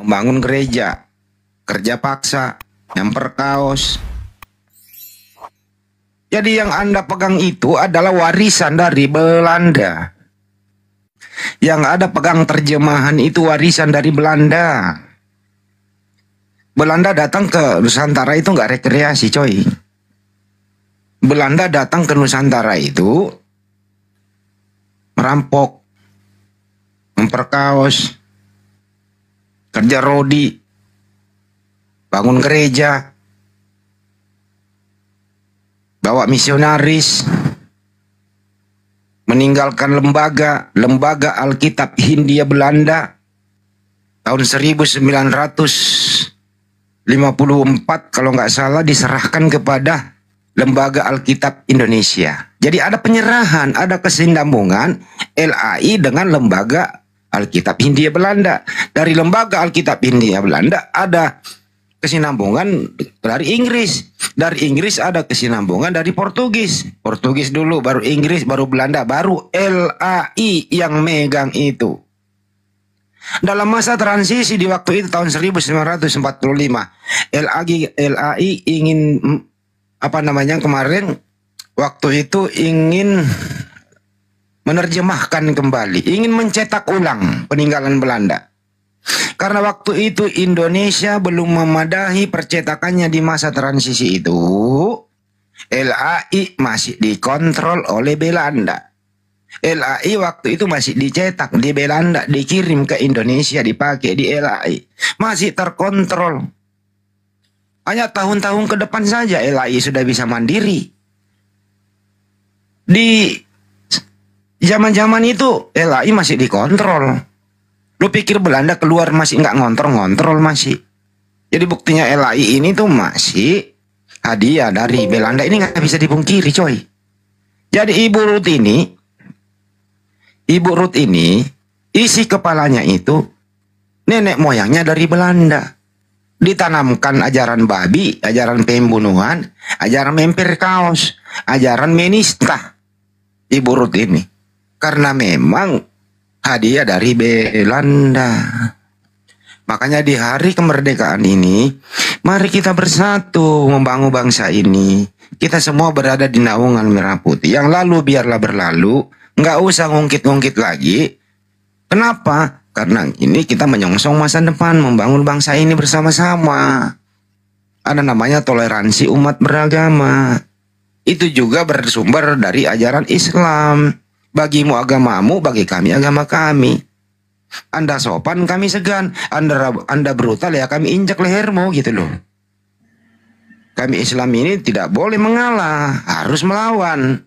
membangun gereja, kerja paksa, nyamper kaos. Jadi yang Anda pegang itu adalah warisan dari Belanda. Yang Anda pegang terjemahan itu warisan dari Belanda. Belanda datang ke Nusantara itu nggak rekreasi, coy. Belanda datang ke Nusantara itu merampok, memperkaos, kerja rodi, bangun gereja, bawa misionaris, meninggalkan lembaga Alkitab Hindia Belanda tahun 1954 kalau nggak salah diserahkan kepada Lembaga Alkitab Indonesia. Jadi ada penyerahan, ada kesinambungan LAI dengan Lembaga Alkitab Hindia Belanda. Dari Lembaga Alkitab Hindia Belanda ada kesinambungan dari Inggris. Dari Inggris ada kesinambungan dari Portugis. Portugis dulu, baru Inggris, baru Belanda, baru LAI yang megang itu. Dalam masa transisi di waktu itu tahun 1945, LAI ingin kemarin waktu itu ingin menerjemahkan kembali, ingin mencetak ulang peninggalan Belanda. Karena waktu itu Indonesia belum memadahi percetakannya di masa transisi itu, LAI masih dikontrol oleh Belanda. LAI waktu itu masih dicetak di Belanda, dikirim ke Indonesia, dipakai di LAI. Masih terkontrol. Hanya tahun-tahun ke depan saja LAI sudah bisa mandiri. Di zaman-zaman itu LAI masih dikontrol. Lu pikir Belanda keluar masih nggak ngontrol masih. Jadi buktinya LAI ini tuh masih hadiah dari Belanda. Ini nggak bisa dipungkiri, coy. Jadi Ibu Ruth ini isi kepalanya itu nenek moyangnya dari Belanda. Ditanamkan ajaran babi, ajaran pembunuhan, ajaran memper kaos, ajaran menista Ibu Ruth ini. Karena memang hadiah dari Belanda. Makanya di hari kemerdekaan ini, mari kita bersatu membangun bangsa ini. Kita semua berada di naungan merah putih. Yang lalu biarlah berlalu, nggak usah ngungkit-ngungkit lagi. Kenapa? Karena ini kita menyongsong masa depan, membangun bangsa ini bersama-sama. Ada namanya toleransi umat beragama. Itu juga bersumber dari ajaran Islam. Bagimu agamamu, bagi kami agama kami. Anda sopan, kami segan. Anda brutal, ya kami injak lehermu, gitu loh. Kami Islam ini tidak boleh mengalah, harus melawan.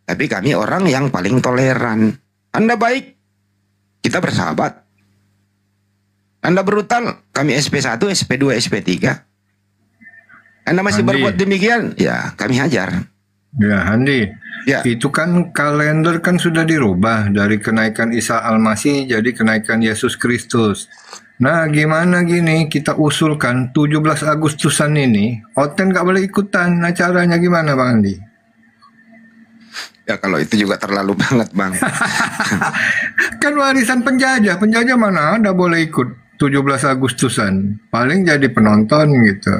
Tapi kami orang yang paling toleran. Anda baik, kita bersahabat. Anda brutal, kami SP1, SP2, SP3. Anda masih berbuat demikian, ya kami hajar. Ya, Andi. Ya. Itu kan kalender kan sudah dirubah dari kenaikan Isa Al-Masih jadi kenaikan Yesus Kristus. Nah, gimana gini kita usulkan 17 Agustusan ini, Oten nggak boleh ikutan. Nah, caranya gimana, Bang Andi? Ya kalau itu juga terlalu banget, Bang. Kan warisan penjajah. Penjajah mana ada boleh ikut 17 Agustusan. Paling jadi penonton gitu.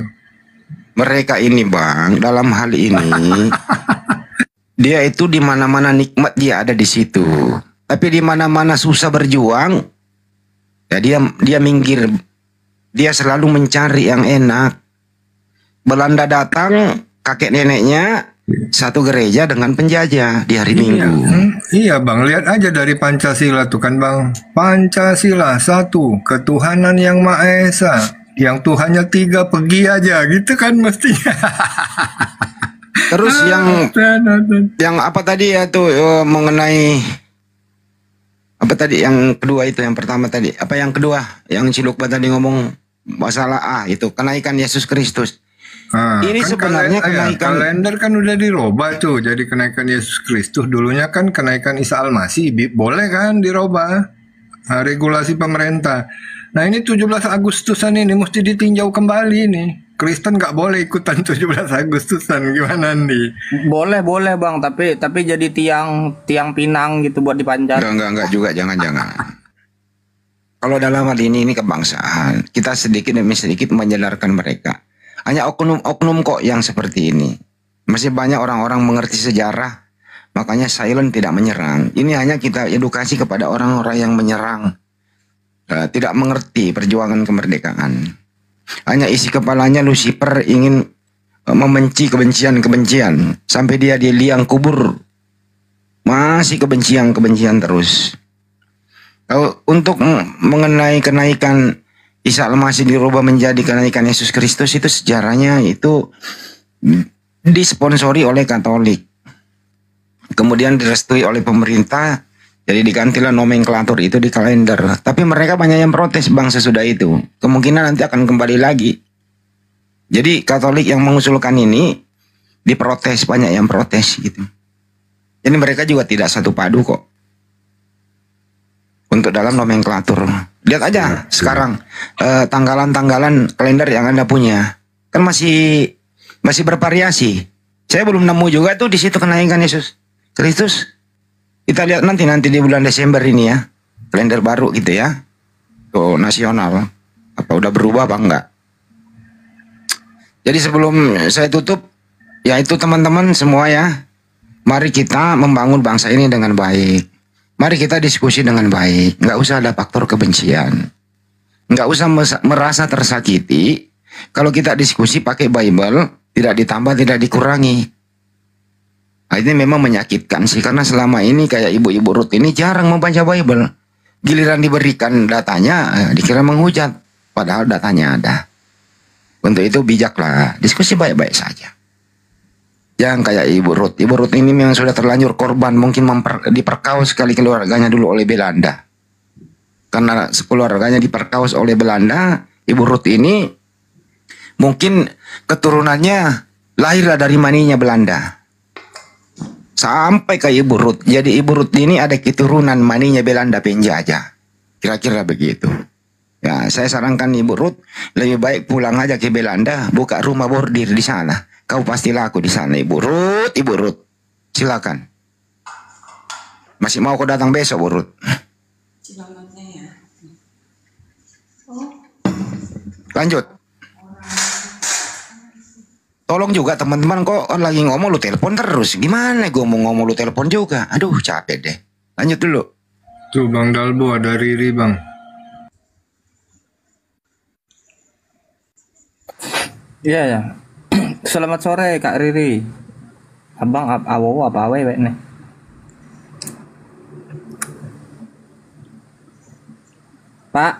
Mereka ini, Bang, dalam hal ini dia itu di mana-mana nikmat dia ada di situ. Tapi di mana-mana susah berjuang, ya dia minggir. Dia selalu mencari yang enak. Belanda datang, kakek neneknya satu gereja dengan penjajah di hari Minggu. Iya, Bang, lihat aja dari Pancasila tuh kan, Bang. Pancasila satu, ketuhanan yang Maha Esa. Yang Tuhannya tiga, pergi aja gitu kan mestinya. Terus yang apa tadi ya tuh mengenai apa tadi yang kedua itu, yang pertama tadi apa yang kedua yang Cilukba tadi ngomong masalah itu kenaikan Yesus Kristus. Ini kan sebenarnya kenaikan kalender kan udah dirubah tuh jadi kenaikan Yesus Kristus. Dulunya kan kenaikan Isa Al-Masih, boleh kan dirubah regulasi pemerintah. Nah ini 17 Agustusan ini mesti ditinjau kembali nih. Kristen nggak boleh ikutan 17 Agustusan, gimana nih? Boleh Bang, tapi jadi tiang pinang gitu buat dipanjat. Enggak juga, jangan. Kalau dalam hal ini kebangsaan, kita sedikit demi sedikit menjelarkan mereka. Hanya oknum-oknum kok yang seperti ini. Masih banyak orang-orang mengerti sejarah, makanya silent tidak menyerang. Ini hanya kita edukasi kepada orang-orang yang menyerang, tidak mengerti perjuangan kemerdekaan. Hanya isi kepalanya Lucifer ingin membenci kebencian-kebencian sampai dia di liang kubur masih kebencian terus. Untuk mengenai kenaikan Isa Al-Masih dirubah menjadi kenaikan Yesus Kristus, itu sejarahnya itu disponsori oleh Katolik. Kemudian direstui oleh pemerintah, jadi digantilah nomenklatur itu di kalender. Tapi mereka banyak yang protes bang sesudah itu. Kemungkinan nanti akan kembali lagi. Jadi Katolik yang mengusulkan ini diprotes, banyak yang protes gitu. Jadi mereka juga tidak satu padu kok. Untuk dalam nomenklatur. Lihat aja sekarang tanggalan-tanggalan kalender yang Anda punya. Kan masih bervariasi. Saya belum nemu juga tuh di situ kenaikan Yesus Kristus. Kita lihat nanti di bulan Desember ini ya. Kalender baru gitu ya. Tuh nasional. Apa udah berubah apa enggak? Jadi sebelum saya tutup, yaitu teman-teman semua ya. Mari kita membangun bangsa ini dengan baik. Mari kita diskusi dengan baik. Nggak usah ada faktor kebencian. Nggak usah merasa tersakiti. Kalau kita diskusi pakai Bible, tidak ditambah, tidak dikurangi. Nah, ini memang menyakitkan sih. Karena selama ini kayak ibu-ibu Ruth ini jarang membaca Bible. Giliran diberikan datanya, dikira menghujat. Padahal datanya ada. Untuk itu bijaklah. Diskusi baik-baik saja. Yang kayak Ibu Ruth. Ibu Ruth ini memang sudah terlanjur korban. Mungkin diperkaus sekali keluarganya dulu oleh Belanda. Karena keluarganya diperkaus oleh Belanda. Ibu Ruth ini mungkin keturunannya lahirlah dari maninya Belanda. Sampai ke Ibu Ruth. Jadi Ibu Ruth ini ada keturunan maninya Belanda penjajah. Kira-kira begitu. Ya, saya sarankan Ibu Ruth lebih baik pulang aja ke Belanda. Buka rumah bordir di sana. Kau pasti laku di sana, Ibu Ruth. Ibu Ruth, silakan. Masih mau kau datang besok, Bu Ruth? Lanjut. Tolong juga teman-teman, kok lagi ngomong lu telepon terus. Gimana gue mau ngomong lu telepon juga? Aduh, capek deh. Lanjut dulu. Tuh Bang Dalbo ada Riri Bang. Iya ya. Selamat sore Kak Riri. Abang awo apa awe nih? Pak,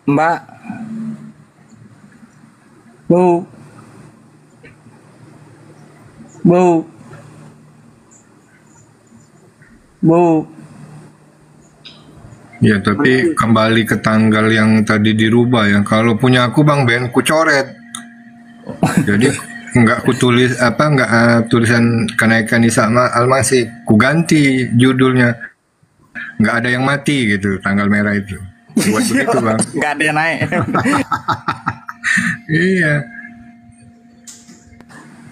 Mbak, Bu, Ya tapi kembali ke tanggal yang tadi dirubah ya. Kalau punya aku Bang Ben ku coret. Jadi nggak ku tulis tulisan kenaikan Isa Al-Masih, ku ganti judulnya. Nggak ada yang mati gitu tanggal merah itu. Buat begitu Bang. Nggak ada yang naik. Iya.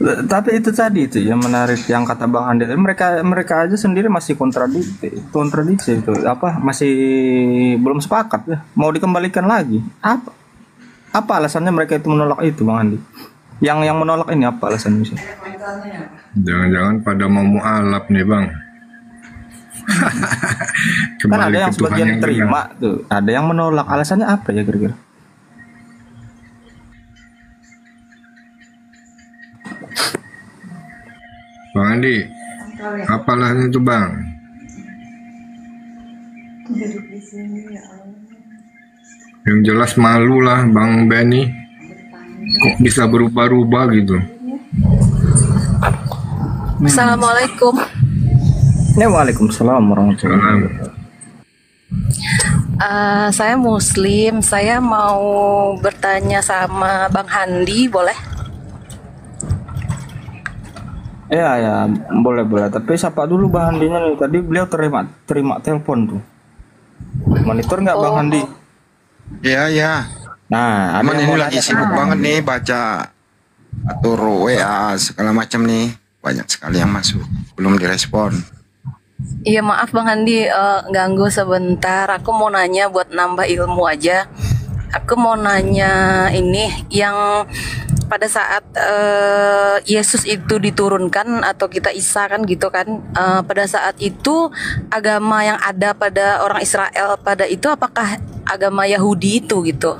Tapi itu tadi itu yang menarik yang kata Bang Andi. Mereka aja sendiri masih kontradiksi itu. Masih belum sepakat ya. Mau dikembalikan lagi. Apa alasannya mereka itu menolak itu Bang Andi? Yang menolak ini apa alasannya sih? Jangan-jangan pada mau mualaf nih Bang. Kan ada yang sebagian terima tuh, ada yang menolak. Alasannya apa ya kira-kira? Bang Andi, apalah itu Bang? Yang jelas malu lah Bang Benny. Kok bisa berubah-ubah gitu? Assalamualaikum. Ya, waalaikumsalam warahmatullahi wabarakatuh. Saya Muslim. Saya mau bertanya sama Bang Handi, boleh? Ya, boleh. Tapi sapa dulu Bang Handinya nih. Tadi beliau terima telepon tuh. Monitor nggak Bang Handi? Ya. Nah, Aman ini lagi sibuk banget nih baca atur WA segala macam nih. Banyak sekali yang masuk, belum direspon. Iya maaf Bang Handi, ganggu sebentar. Aku mau nanya buat nambah ilmu aja. Aku mau nanya ini yang pada saat Yesus itu diturunkan atau kita Isa kan gitu kan. Pada saat itu agama yang ada pada orang Israel pada itu apakah agama Yahudi itu gitu?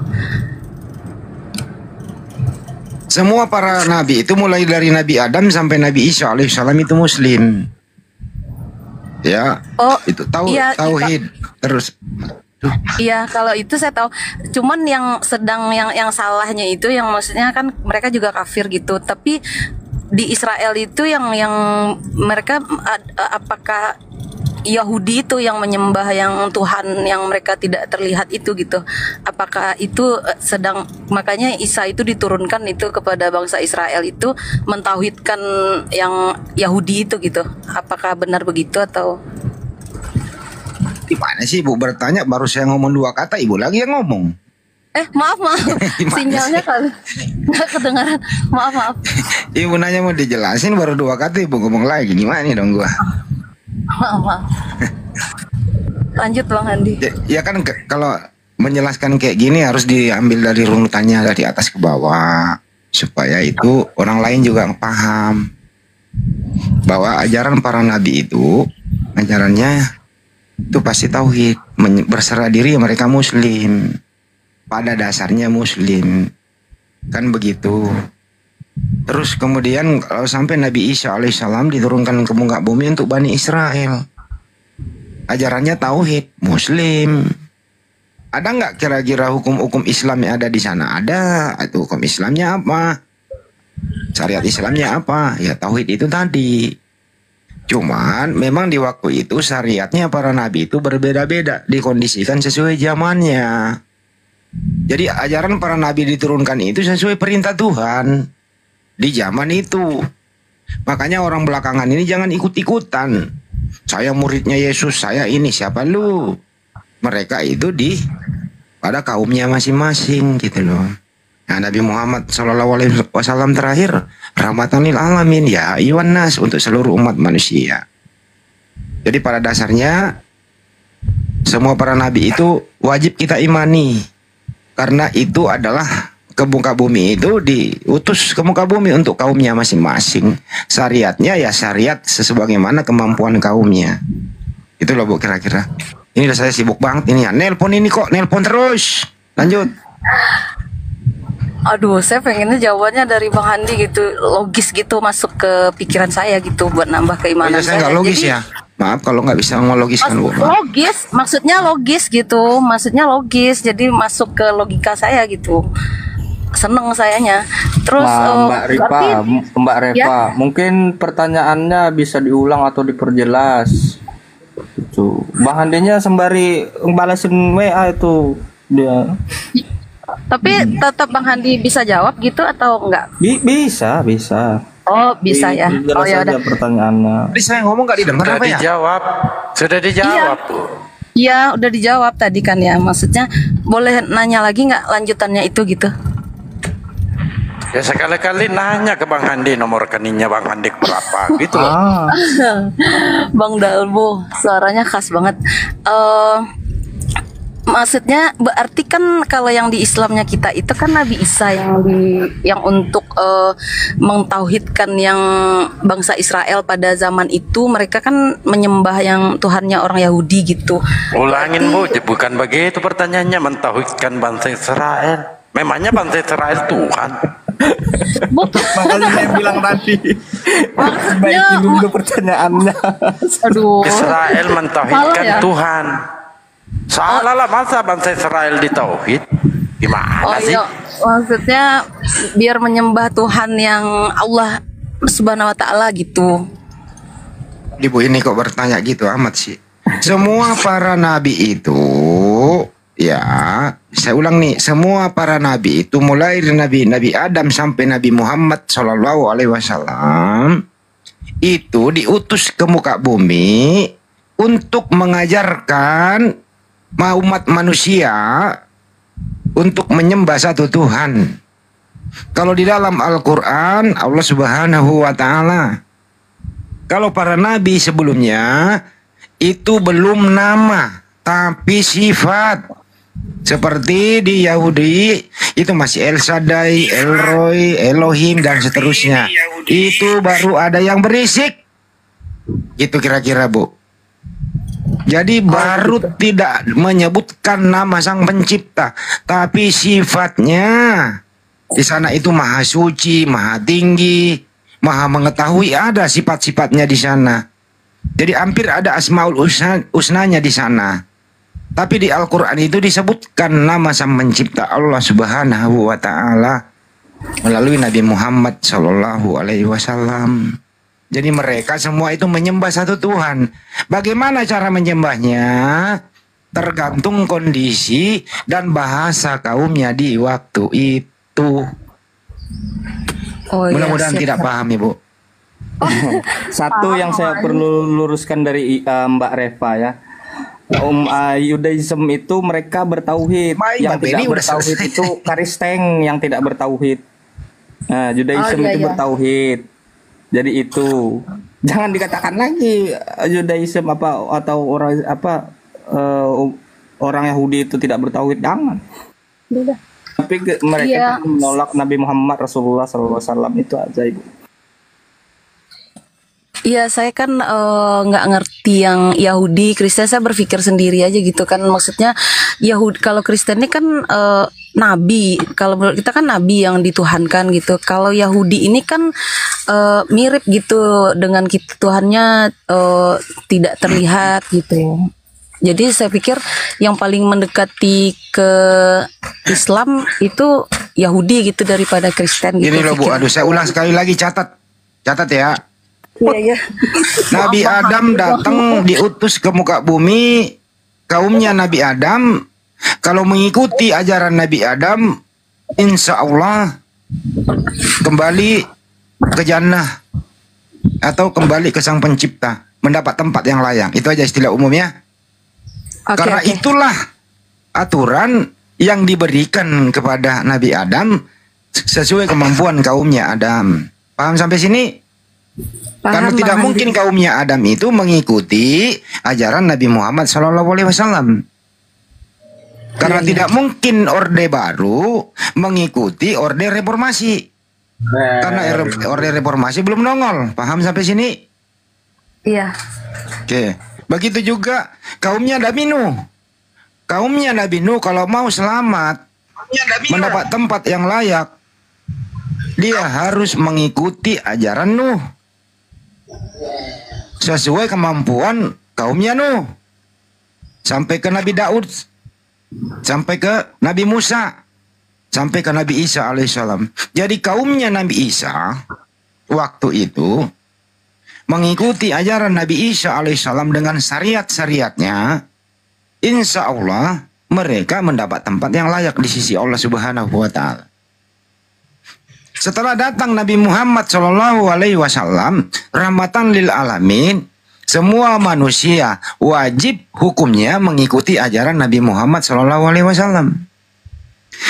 Semua para nabi itu mulai dari Nabi Adam sampai Nabi Isa alaihissalam itu Muslim. Ya, Oh, itu iya, tauhid. Terus iya, kalau itu saya tahu. Cuman yang sedang yang salahnya itu yang maksudnya kan mereka juga kafir gitu. Tapi di Israel itu yang mereka apakah Yahudi itu yang menyembah yang Tuhan yang mereka tidak terlihat itu gitu. Apakah itu sedang makanya Isa itu diturunkan itu kepada bangsa Israel itu mentauhidkan yang Yahudi itu gitu. Apakah benar begitu atau gimana sih Ibu bertanya, baru saya ngomong 2 kata Ibu lagi yang ngomong. maaf Gimana sinyalnya sih? kali nggak kedengaran. Maaf. Ibu nanya mau dijelasin baru 2 kata Ibu ngomong lagi, gimana nih dong gua? Maaf. Lanjut Bang Handi. Ya kan kalau menjelaskan kayak gini harus diambil dari runutannya dari atas ke bawah supaya itu orang lain juga paham bahwa ajaran para nabi itu ajarannya itu pasti tauhid, berserah diri mereka Muslim, pada dasarnya Muslim kan begitu. Terus kemudian kalau sampai Nabi Isa alaihissalam diturunkan ke muka bumi untuk Bani Israel, ajarannya tauhid, Muslim. Ada nggak kira-kira hukum-hukum Islam yang ada di sana? Ada. Itu hukum Islamnya apa? Syariat Islamnya apa? Ya tauhid itu tadi. Cuman memang di waktu itu syariatnya para nabi itu berbeda-beda, dikondisikan sesuai zamannya. Jadi ajaran para nabi diturunkan itu sesuai perintah Tuhan di zaman itu. Makanya orang belakangan ini jangan ikut-ikutan. Saya muridnya Yesus, saya ini, siapa lu? Mereka itu di pada kaumnya masing-masing gitu loh. Nah, Nabi Muhammad SAW terakhir rahmatan lil alamin, ya ayyuhan nas, untuk seluruh umat manusia. Jadi pada dasarnya semua para nabi itu wajib kita imani, karena itu adalah ke muka bumi itu diutus ke muka bumi untuk kaumnya masing-masing. Syariatnya ya syariat sebagaimana kemampuan kaumnya. Itu loh Bu kira-kira. Ini udah saya sibuk banget ini ya. Nelpon ini kok, nelpon terus. Lanjut. Aduh, saya pengennya jawabannya dari Bang Handi gitu, logis gitu masuk ke pikiran saya gitu buat nambah keimanan Saya nggak logis ya. Maaf kalau nggak bisa ngologiskan Bu. Maaf. Logis, maksudnya logis gitu, maksudnya logis, jadi masuk ke logika saya gitu. Seneng sayanya. Terus Mbak Ripa, ya? mungkin pertanyaannya bisa diulang atau diperjelas. Itu Bang Handinya sembari balasin WA itu dia. Tapi tetap Bang Handi bisa jawab gitu atau enggak? Bisa. Oh, bisa ya. Oh Jelas ya aja udah. pertanyaannya. Tadi saya ngomong nggak didengar Sudah apa ya? dijawab. Sudah dijawab tuh. Iya, udah dijawab tadi kan ya. Maksudnya boleh nanya lagi nggak lanjutannya itu gitu? Ya sekali-kali nanya ke Bang Handi nomor rekeningnya Bang Handi berapa gitu loh. Bang Dalbo, suaranya khas banget. Maksudnya berarti kan kalau yang di Islamnya kita itu kan Nabi Isa yang untuk mentauhidkan yang bangsa Israel pada zaman itu, mereka kan menyembah yang Tuhannya orang Yahudi gitu. Ulangin Bu, bukan begitu pertanyaannya, mentauhidkan bangsa Israel. Memangnya bangsa Israel Tuhan? Makanya saya bilang tadi. Maksudnya, Baikin dulu pertanyaannya. aduh. Israel mentauhidkan Salah ya? Tuhan. Salah lah, masa bangsa Israel ditauhid? Gimana sih? Iya, maksudnya biar menyembah Tuhan yang Allah Subhanahu wa taala gitu. Ibu ini kok bertanya gitu amat sih. Semua para nabi itu, ya saya ulang nih, semua para nabi itu mulai dari Nabi Adam sampai Nabi Muhammad SAW itu diutus ke muka bumi untuk mengajarkan umat manusia untuk menyembah satu Tuhan. Kalau di dalam Al-Quran Allah Subhanahu wa Ta'ala, kalau para nabi sebelumnya itu belum nama, tapi sifat. Seperti di Yahudi itu masih El Shaddai, El Roy, Elohim dan seterusnya. Itu baru ada yang berisik. Itu kira-kira, Bu. Jadi baru tidak menyebutkan nama Sang Pencipta, tapi sifatnya. Di sana itu maha suci, maha tinggi, maha mengetahui, ada sifat-sifatnya di sana. Jadi hampir ada Asmaul Husnanya di sana. Tapi di Al-Quran itu disebutkan nama Sang Pencipta Allah Subhanahu wa Ta'ala melalui Nabi Muhammad Sallallahu Alaihi Wasallam. Jadi mereka semua itu menyembah satu Tuhan. Bagaimana cara menyembahnya? Tergantung kondisi dan bahasa kaumnya di waktu itu. Oh, iya, Mudah-mudahan tidak paham, Ibu. Satu yang saya perlu luruskan dari Mbak Reva ya. Yudaism itu mereka bertauhid. Yang tidak bertauhid itu Kristen yang tidak bertauhid. Nah, Yudaism itu bertauhid. Jadi itu jangan dikatakan lagi Yudaism atau orang Yahudi itu tidak bertauhid, jangan. Tapi mereka menolak Nabi Muhammad Rasulullah SAW itu aja, Ibu. Iya, saya kan nggak ngerti yang Yahudi, Kristen. Saya berpikir sendiri aja gitu kan. Maksudnya Yahudi, kalau Kristen ini kan nabi. Kalau menurut kita kan nabi yang dituhankan gitu. Kalau Yahudi ini kan mirip gitu dengan kita, Tuhannya tidak terlihat gitu. Jadi saya pikir yang paling mendekati ke Islam itu Yahudi gitu daripada Kristen gitu. Ini loh, Bu, aduh saya ulang sekali lagi, catat ya. Iya. Nabi Adam datang diutus ke muka bumi, kaumnya Nabi Adam. Kalau mengikuti ajaran Nabi Adam, insya Allah kembali ke jannah atau kembali ke Sang Pencipta, mendapat tempat yang layak. Itu aja istilah umumnya. Karena itulah aturan yang diberikan kepada Nabi Adam sesuai kemampuan kaumnya Adam. Paham sampai sini? Karena tidak mungkin kaumnya Adam itu mengikuti ajaran Nabi Muhammad SAW. Karena tidak mungkin Orde Baru mengikuti Orde Reformasi. Karena Orde Reformasi belum nongol. Paham sampai sini? Iya. Oke. Begitu juga kaumnya Nabi Nuh. Kaumnya Nabi Nuh kalau mau selamat, mendapat tempat yang layak, dia harus mengikuti ajaran Nuh sesuai kemampuan kaumnya Nuh, sampai ke Nabi Daud, sampai ke Nabi Musa, sampai ke Nabi Isa alaihissalam. Jadi kaumnya Nabi Isa waktu itu mengikuti ajaran Nabi Isa alaihissalam dengan syariat-syariatnya. Insya Allah mereka mendapat tempat yang layak di sisi Allah Subhanahu wa Ta'ala. Setelah datang Nabi Muhammad Shallallahu Alaihi Wasallam, rahmatan lil alamin, semua manusia wajib hukumnya mengikuti ajaran Nabi Muhammad Shallallahu Alaihi Wasallam.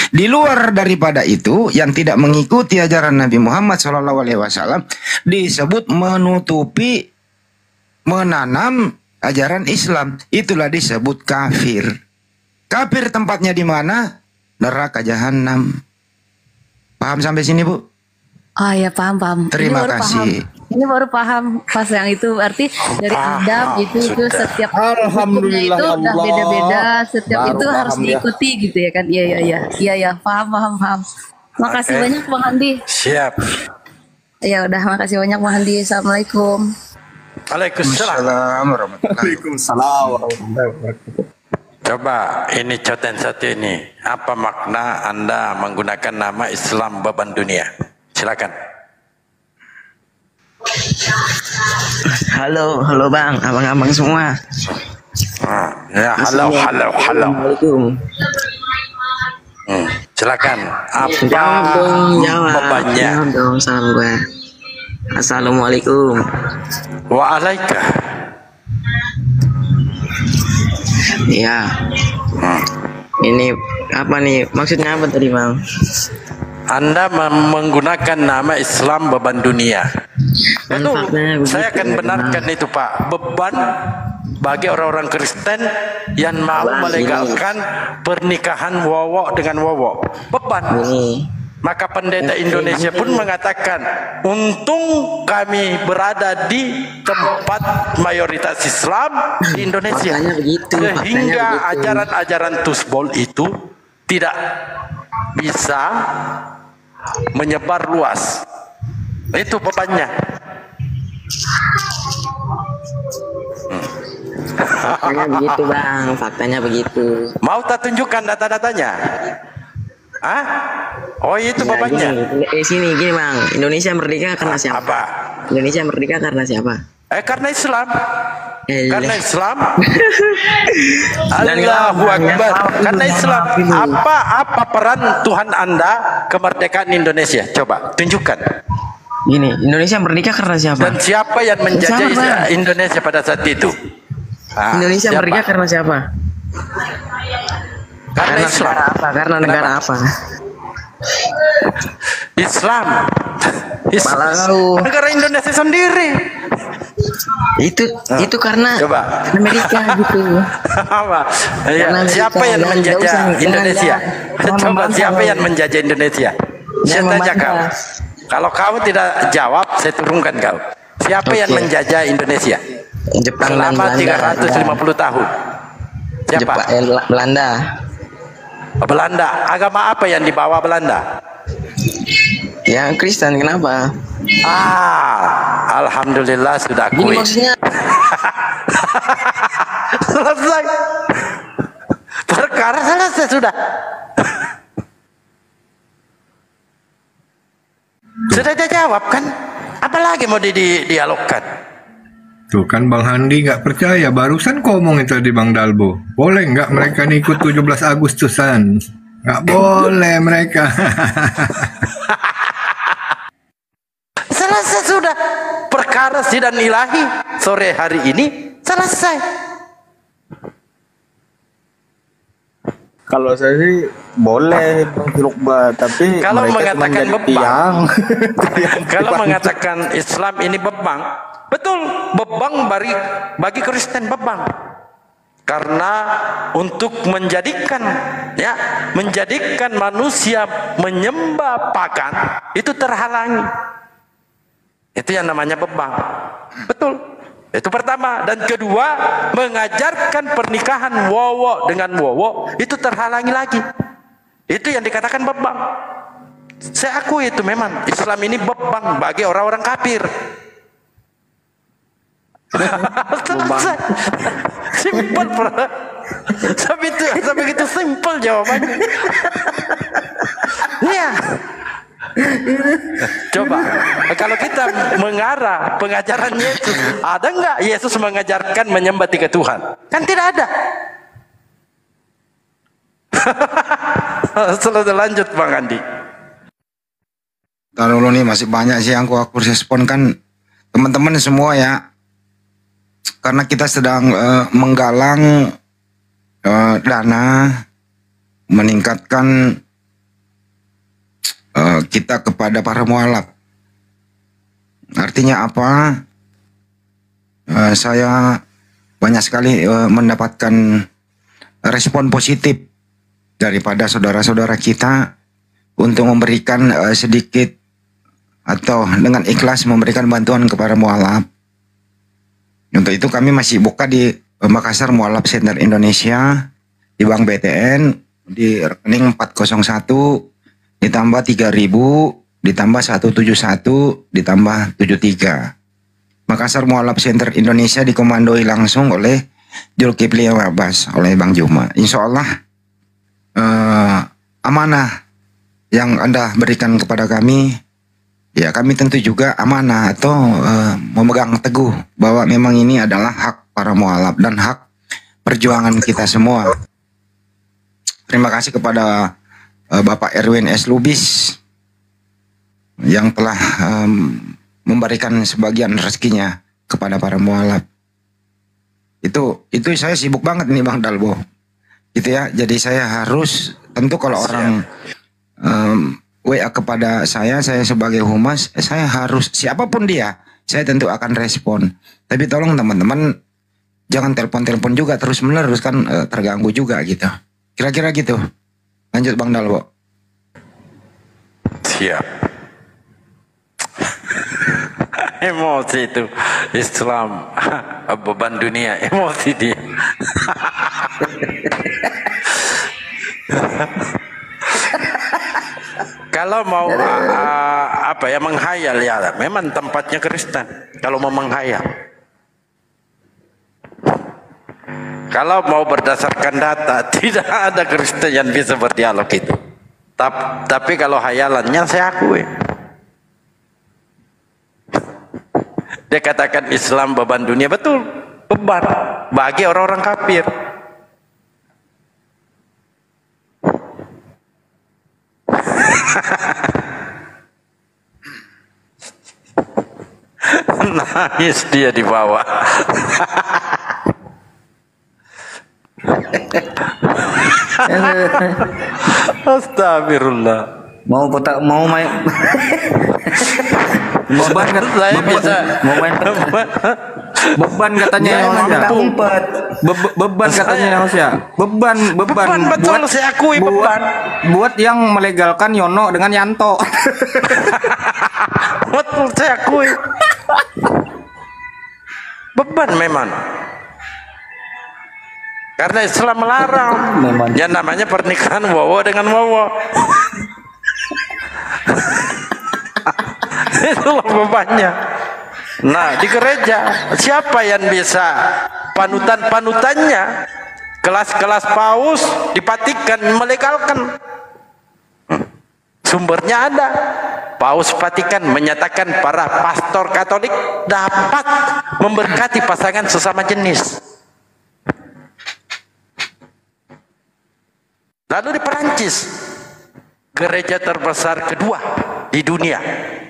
Di luar daripada itu, yang tidak mengikuti ajaran Nabi Muhammad Shallallahu Alaihi Wasallam disebut menutupi, menanam ajaran Islam. Itulah disebut kafir. Kafir tempatnya di mana? Neraka jahanam. Paham sampai sini, Bu? Oh ya, paham. Terima kasih. Ini baru paham pas yang itu, berarti dari Adam itu setiap Alhamdulillah itu udah Allah. beda-beda, setiap Baru itu harus paham ya. diikuti gitu ya kan? Iya, paham. Makasih banyak Bang Andi. Siap. Ya udah, makasih banyak Bang Andi. Assalamualaikum. Waalaikumsalam. Assalamualaikum warahmatullahi Waalaikumsalam warahmatullahi wabarakatuh. Coba ini conten satu ini. Apa makna Anda menggunakan nama Islam beban dunia? Silakan. Halo Bang, abang-abang semua. Ya, halo. Assalamualaikum. Silakan. Apa Jawab bebannya? dong salam gue. Assalamualaikum. Waalaikumsalam. Iya. Ini apa nih? Maksudnya apa tadi Bang? Anda menggunakan nama Islam beban dunia. Kan Betul. faktanya begitu, Saya akan ya, benarkan Bang. itu, Pak. Beban bagi orang-orang Kristen yang mau Bang, melegalkan pernikahan wowok dengan wowok. Beban. Ini Maka pendeta Indonesia pun mengatakan, untung kami berada di tempat mayoritas Islam di Indonesia. Faktanya begitu, Sehingga faktanya begitu. ajaran-ajaran Tusbol itu tidak bisa menyebar luas. Itu bebannya. faktanya begitu bang, faktanya begitu. Mau tak tunjukkan data-datanya? Hah? Oh itu Ya, bebannya. gini bang, Indonesia merdeka karena siapa? Apa? Indonesia merdeka karena siapa? Karena Islam. Karena Islam. Dan Allahu kenapa? Akbar. Karena Islam. Ini. Apa peran Tuhan Anda kemerdekaan Indonesia? Coba tunjukkan. Gini, Indonesia merdeka karena siapa? Dan siapa yang menjajah Siapa? Indonesia pada saat itu? Indonesia siapa? merdeka karena siapa? Karena Islam. negara apa? Karena negara apa? Islam. Malau. Negara Indonesia sendiri. Itu karena Coba. Amerika gitu. Apa? Ya, Karena siapa Amerika, yang jangan menjajah usah, Indonesia? jangan Coba membantah. siapa yang menjajah Indonesia? Saya Jangan tanya kau. membantah. Kalau kamu tidak jawab, saya turunkan kau. Siapa yang Oke. menjajah Indonesia Jepang dan selama Belanda. 350 tahun? Siapa? Belanda. Belanda. Agama apa yang dibawa Belanda? Yang Kristen kenapa? Alhamdulillah sudah Gini akui. maksudnya Selesai. Perkara selesai sudah. Sudah dia jawab kan? Apalagi mau dialogkan? Tuh kan Bang Handi nggak percaya. Barusan ngomong itu tadi Bang Dalbo. Boleh nggak mereka nih ikut 17 Agustusan? Nggak boleh mereka. Selesai sudah. Perkara sidang ilahi sore hari ini selesai. Kalau saya sih boleh Bang Lukba, tapi Kalau mereka cuma mengatakan jadi beban. tiang. Kalau mengatakan Islam ini bebang, betul, bebang bagi Kristen bebang. Karena untuk menjadikan manusia menyembah pagan itu terhalangi. Itu yang namanya bebang. Betul. Itu pertama. Dan kedua, mengajarkan pernikahan wowo dengan wowo itu terhalangi lagi. Itu yang dikatakan bebang. Saya akui itu memang Islam ini bebang bagi orang-orang kafir. Selesai. Simpel, bro. Sampai gitu simpel jawabannya. Iya. Coba kalau kita mengarah pengajaran Yesus, ada nggak Yesus mengajarkan menyembah tiga Tuhan? Kan tidak ada. Selalu lanjut Bang Andi. Taruh dulu nih, masih banyak sih yang aku respon kan teman-teman semua ya. Karena kita sedang menggalang dana meningkatkan kita kepada para mualaf. Artinya apa? Saya banyak sekali mendapatkan respon positif daripada saudara-saudara kita untuk memberikan sedikit atau dengan ikhlas memberikan bantuan kepada mualaf. Untuk itu kami masih buka di Makassar Mualaf Center Indonesia di Bank BTN di rekening 401 ditambah 3.000 ditambah 171 ditambah 73. Makassar Mualaf Center Indonesia dikomandoi langsung oleh Zulkifli Abbas, oleh Bang Juma. Insya Allah amanah yang Anda berikan kepada kami, ya kami tentu juga amanah atau memegang teguh bahwa memang ini adalah hak para mualaf dan hak perjuangan kita semua. Terima kasih kepada Bapak Erwin S. Lubis yang telah memberikan sebagian rezekinya kepada para mualaf. Itu saya sibuk banget nih Bang Dalbo. Gitu ya. Jadi saya harus, tentu kalau orang WA kepada saya sebagai humas, saya harus, siapapun dia, saya tentu akan respon. Tapi tolong teman-teman jangan telepon-telepon juga terus menerus kan terganggu juga gitu. Kira-kira gitu. Lanjut Bang Dalbo. Siap. Emosi itu Islam, beban dunia, emosi dia. Kalau mau menghayal ya memang tempatnya Kristen. Kalau mau menghayal, kalau mau berdasarkan data tidak ada Kristen yang bisa berdialog itu. Tapi kalau hayalannya saya akui. Dia katakan Islam beban dunia, betul, beban bagi orang-orang kafir. Nangis dia di bawah. Astagfirullah. Mau main beban kan Saya bisa mau main beban katanya yang mampu beban katanya yang ya beban betul, saya akui beban buat yang melegalkan Yono dengan Yanto. betul, saya akui beban memang, karena Islam melarang yang namanya pernikahan wowo dengan wowo. Itulah bebannya. Nah, di gereja siapa yang bisa panutannya? Kelas-kelas paus di Vatikan melegalkan. Sumbernya ada. Paus Vatikan menyatakan para pastor Katolik dapat memberkati pasangan sesama jenis. Lalu di Perancis, gereja terbesar kedua di dunia,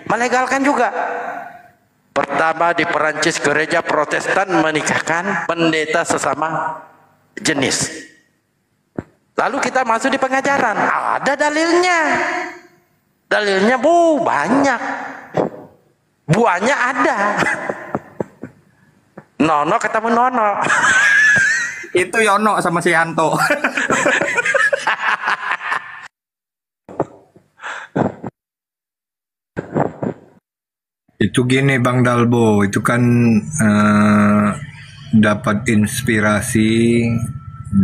melegalkan juga. Pertama di Perancis, gereja Protestan menikahkan pendeta sesama jenis. Lalu kita masuk di pengajaran, ada dalilnya. Dalilnya banyak. Buahnya ada. Nono ketemu Nono. Itu Yono sama si Yanto. Itu gini Bang Dalbo, itu kan dapat inspirasi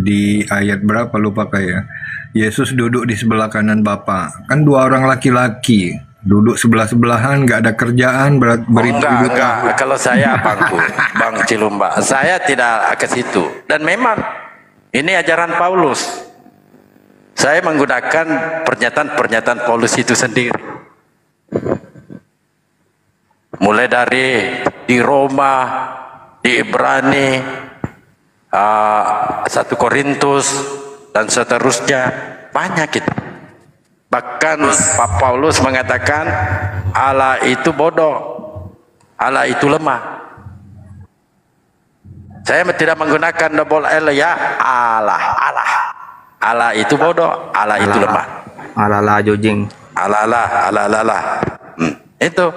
di ayat berapa lupa kayak. Yesus duduk di sebelah kanan Bapa. Kan dua orang laki-laki duduk sebelah-sebelahan, nggak ada kerjaan, enggak. Kalau saya Bang Cilumba, saya tidak ke situ. Dan memang ini ajaran Paulus. Saya menggunakan pernyataan-pernyataan Paulus itu sendiri. Mulai dari di Roma, di Ibrani, 1 Korintus, dan seterusnya, banyak itu. Bahkan Pak Paulus mengatakan Allah itu bodoh, Allah itu lemah. Saya tidak menggunakan double L ya, Allah itu bodoh, Allah itu lemah. Alala jojing. Alala. Itu.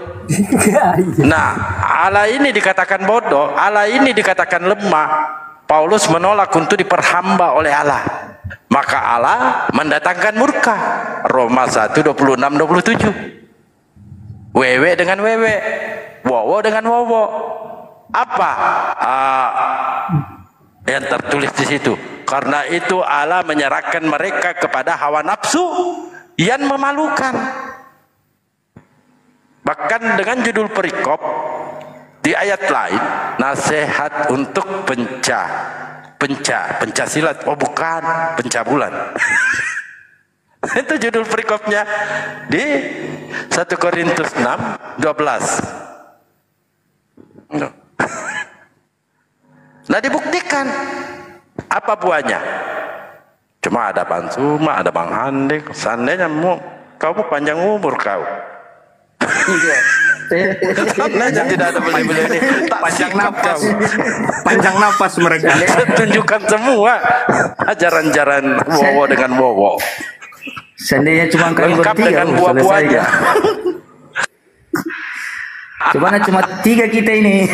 Nah, Allah ini dikatakan bodoh, Allah ini dikatakan lemah. Paulus menolak untuk diperhamba oleh Allah. Maka Allah mendatangkan murka. Roma 1:26-27. Wewe dengan wewe, wowo dengan wowo. Apa yang tertulis di situ? Karena itu Allah menyerahkan mereka kepada hawa nafsu yang memalukan. Bahkan dengan judul perikop di ayat lain, nasihat untuk pencasilat. Oh bukan, pencabulan. Itu judul perikopnya di 1 Korintus 6:12. Nah dibuktikan apa buahnya? Cuma ada Bang Suma, ada Bang Handek. Seandainya kamu panjang umur kau. Seandainya tidak ada beli-beli ini, Panjang napas mereka. tunjukkan semua ajaran-ajaran wowo dengan wowo. Seandainya cuma kalian Lengkap bertiga, dengan selesai buah-buahnya. ya. Cuma tiga kita ini.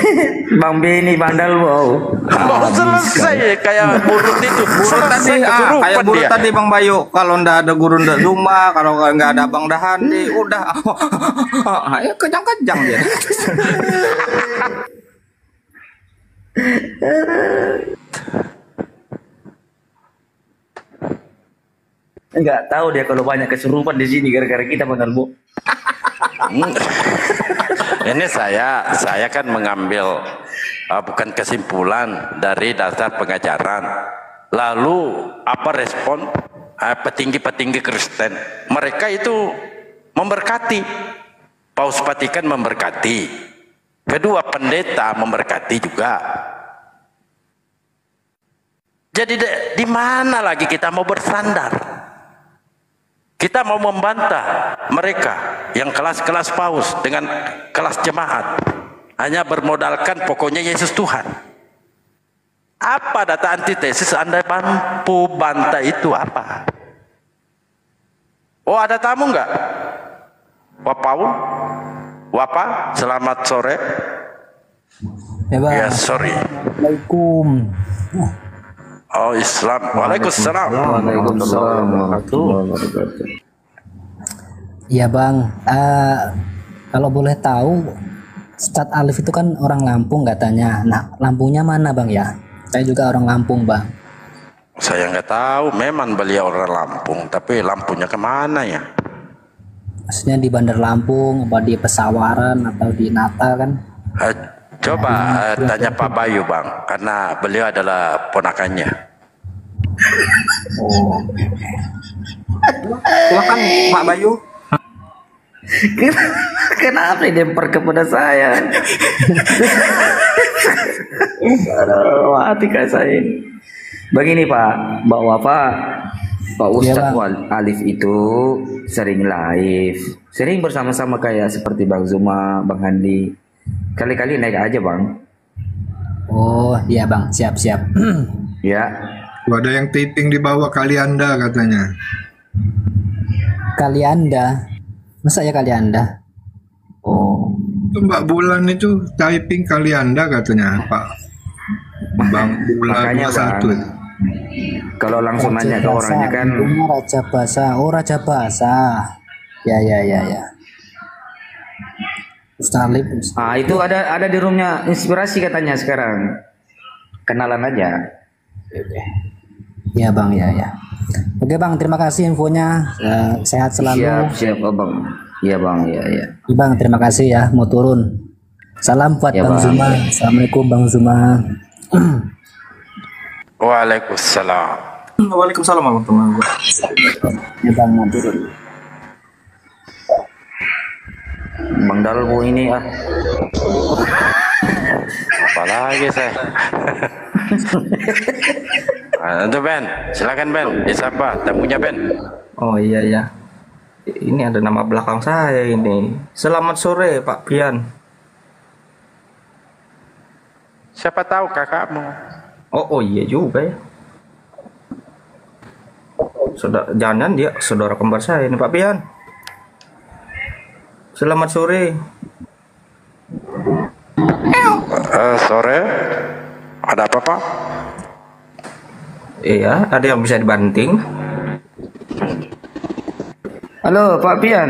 Bang Beni, Bang Dalwo. Mau selesai kayak burut itu. Guru Selesai tadi kayak kesurupan guru dia. tadi Bang Bayu, kalau ndak ada guru ndak Zuma, kalau nggak ada Bang Dahandi, udah ayo kejang-kejang dia. Enggak tahu dia kalau banyak kesurupan di sini gara-gara kita, Bang Dalwo. Ini saya kan mengambil bukan kesimpulan dari dasar pengajaran. Lalu apa respon petinggi-petinggi Kristen? Mereka itu memberkati. Paus Vatikan memberkati. Kedua pendeta memberkati juga. Jadi di mana lagi kita mau bersandar? Kita mau membantah mereka yang kelas-kelas paus dengan kelas jemaat. Hanya bermodalkan pokoknya Yesus Tuhan. Apa data antitesis Anda mampu bantah itu apa? Oh, ada tamu enggak? Pak Paul? Wapa, selamat sore. Ya Bang. Ya, sorry. Assalamualaikum. Oh, Islam. Waalaikumsalam. Waalaikumsalam Iya Bang. Kalau boleh tahu, Ustadz Alif itu kan orang Lampung katanya. Nah, Lampungnya mana Bang ya? Saya juga orang Lampung Bang. Saya nggak tahu. Memang beliau orang Lampung, tapi lampunya kemana ya? Maksudnya di Bandar Lampung, apa di Pesawaran atau di Nata kan? Coba tanya Pak Bayu Bang, karena beliau adalah ponakannya. Oh. Silakan Pak Bayu. Kenapa dilempar kepada saya? Aduh, hati kayak saya ini. Begini Pak, bahwa Pak Ustadz Alif itu sering live, sering bersama-sama kayak seperti Bang Zuma, Bang Handi. Kali-kali naik aja Bang. Oh iya Bang, siap-siap. Ya. Ada yang taping di bawah Kalianda katanya. Kalianda, masa ya Kalianda? Oh, Itu Mbak Bulan itu typing Kalianda katanya Pak. Bang Bulan Makanya, 21. Bang. Kalau langsung nanya ke orangnya kan, Raja Basa. Oh Raja Basa. Ya. Ustadz Alif. itu ada di roomnya inspirasi katanya sekarang. Kenalan aja. Ya Bang, ya. Oke Bang, terima kasih infonya. Sehat selalu. Siap Bang. Iya Bang, iya. Bang, terima kasih ya, mau turun. Salam buat Ya, Bang Bang. Zuma. Assalamualaikum Bang Zuma. Waalaikumsalam. Waalaikumsalam warahmatullahi wabarakatuh. Ya Bang, mau turun. Bang Dalwo ini Apalagi saya. Itu Ben, silakan Ben, disapa tamunya Ben. Oh iya. Ini ada nama belakang saya ini. Selamat sore Pak Pian. Siapa tahu kakakmu? Oh iya juga ya. Jangan dia saudara kembar saya ini Pak Pian. Selamat sore. Sore. Ada apa Pak? Iya, ada yang bisa dibanting. Halo Pak Pian.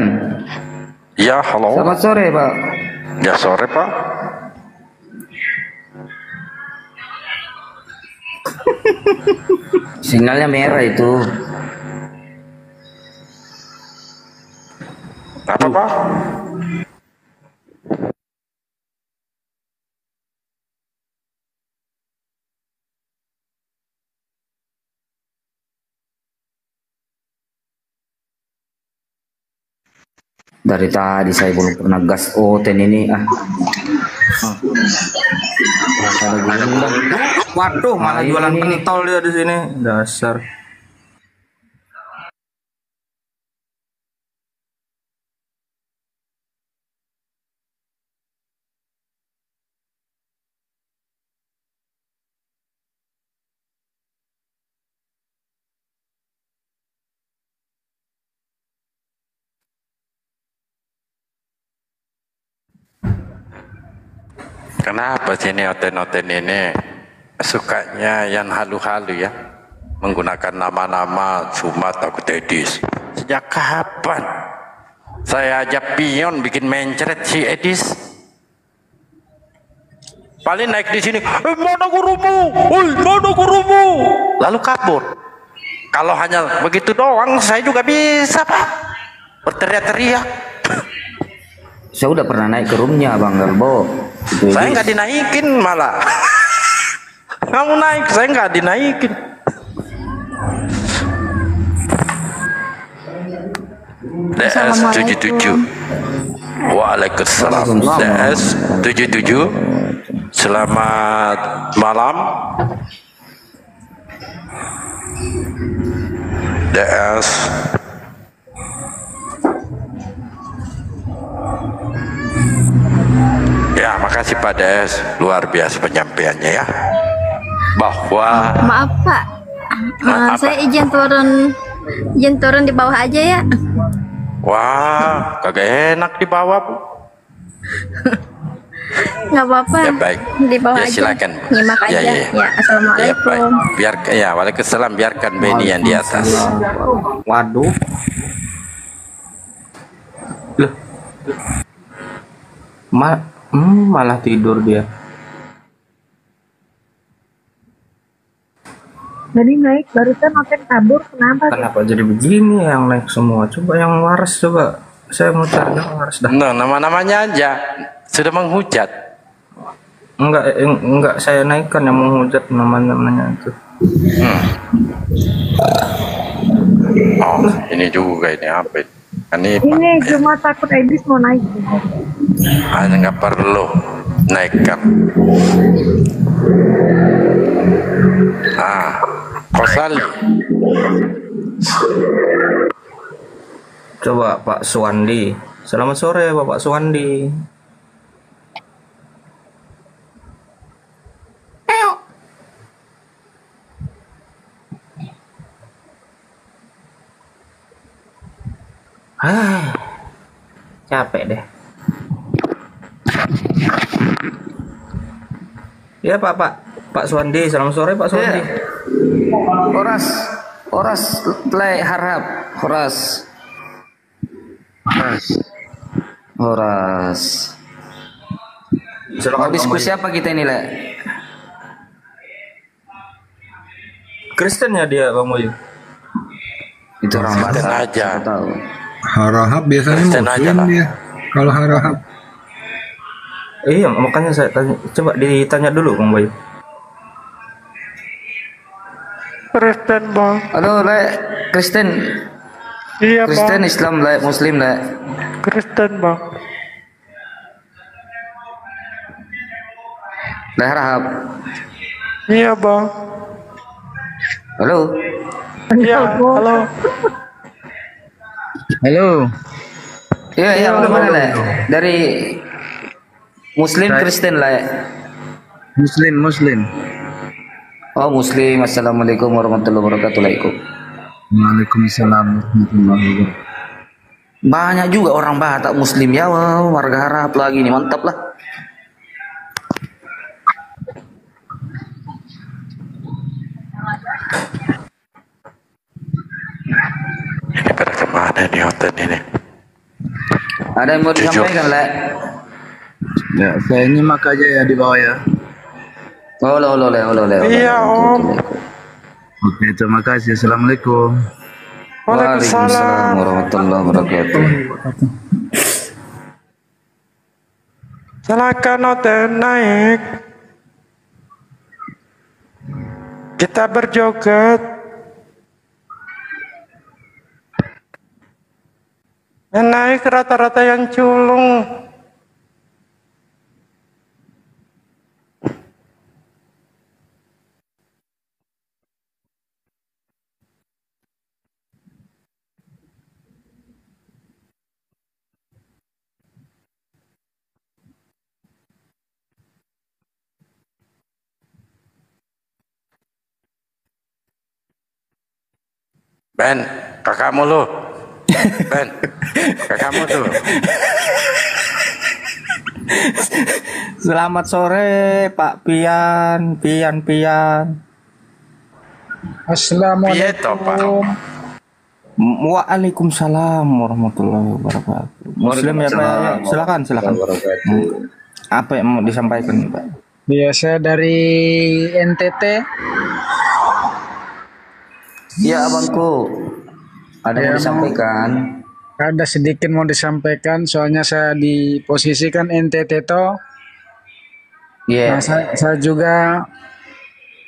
Ya, halo. Selamat sore Pak. Ya, sore Pak. Sinyalnya merah itu. Apa Pak? Dari tadi saya belum pernah gas Oten ini Waduh, malah ini jualan nih. pentol dia di sini. Dasar. Kenapa sih ini oten-oten ini sukanya yang halu-halu ya? Menggunakan nama-nama Sumat aku Edis. Sejak kapan? Saya aja pion bikin mencret si Edis. Paling naik di sini, mana gurumu? Woi, mana gurumu? Lalu kabur. Kalau hanya begitu doang, saya juga bisa Pak. Berteriak-teriak. Saya udah pernah naik ke roomnya Bang Galbo. Saya nggak dinaikin malah. Kamu naik, saya nggak dinaikin. DS 77. Waalaikumsalam. DS 77. Selamat malam. DS. Ya, makasih Pak DS, luar biasa penyampaiannya ya. Bahwa Maaf Pak, Maaf, saya izin turun di bawah aja ya. wah, kagak enak di bawah Bu. Nggak apa-apa. Ya baik. Di bawah Ya aja. silakan. Nyimak aja. Ya, Ya, ya. Ya assalamualaikum. baik. Biar ya, waalaikumsalam, biarkan Benny yang di atas. Waduh. Loh. Malah tidur dia. Tadi naik barusan noten kabur, kenapa? Kenapa jadi begini yang naik semua? Coba yang waras coba. Saya mau cari yang waras dah. Nah, nama-namanya aja sudah menghujat. Enggak saya naikkan yang menghujat namanya itu. Oh, ini juga ini apa ini? Ini Ini cuma takut Edis mau naik. hanya nggak perlu naikkan. Kosali. Coba Pak Suwandi. Selamat sore Bapak Suwandi. Capek deh. Ya Pak Suwandi, selamat sore Pak Suwandi. Horas play harap Horas. Mau diskusi apa kita ini Le? Kristen ya dia Bang Boyu. Itu orang Kristen Batak, aja. siapa tahu. Harahap biasanya Kristen aja muslim lah. dia. Kalau harahap Iya, makanya saya tanya, coba ditanya dulu Bang Boyu. Kristen Bang. Halo Le, Kristen. Iya Kristen Islam Le, Muslim Le. Kristen Bang. Le harap. Iya Bang. Halo. Iya, halo. Halo. Iya, udah mana Le? Dari Muslim Kristen Le. Muslim. Oh Muslim. Assalamualaikum warahmatullahi wabarakatuh. Waalaikumsalam warahmatullahi wabarakatuh. Banyak juga orang Batak Muslim ya, wow, warga Arab lagi nih, mantap lah. Ini pada kemana nih hotel ini? Ada yang mau disampaikan Le? Ya, saya nyimak aja ya di bawah ya. Oh Le. Iya Om. Oke, terima kasih. Assalamualaikum. Waalaikumsalam warahmatullahi wabarakatuh. Silakan hotel naik. Kita berjoget. Yang naik rata-rata yang culung. Ben, kakakmu lu. Ben, kakakmu tuh. Selamat sore Pak Pian. Piye to, Pak? Waalaikumsalam warahmatullahi wabarakatuh. Muslim ya Pak. Ya, silakan. Apa yang mau disampaikan Pak? Biasa dari NTT. Ya abangku, ada yang disampaikan. Ada sedikit mau disampaikan, soalnya saya di posisi kan NTT toh. Iya. Nah, saya juga